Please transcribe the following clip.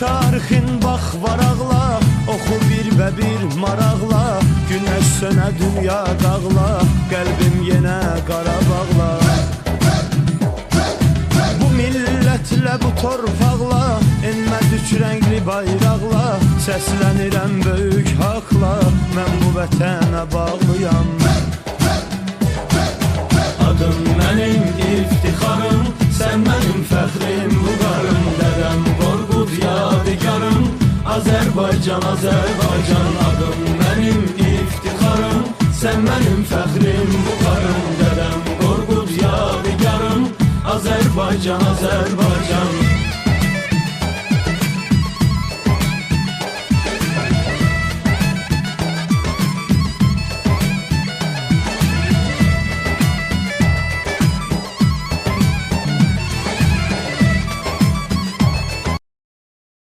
tarixin bax varaqla, oxu bir və bir maraqla. Günəş sönə dünya dağla, qəlbim yenə Qarabağla. Bu millətlə, bu torpaqla, enməz üç rəngli bayraqla. Səslənirəm böyük haqla, mən bu vətənə bağlıyam. Adım mənim iftixarım, sən mənim fəxrim, vüqarım. Dədəm Qorqud yadigarım, Azərbaycan, Azərbaycan. Adım mənim iftixarım, sən mənim fəxrim, vüqarım. Dədəm Qorqud yadigarım, Azərbaycan, Azərbaycan.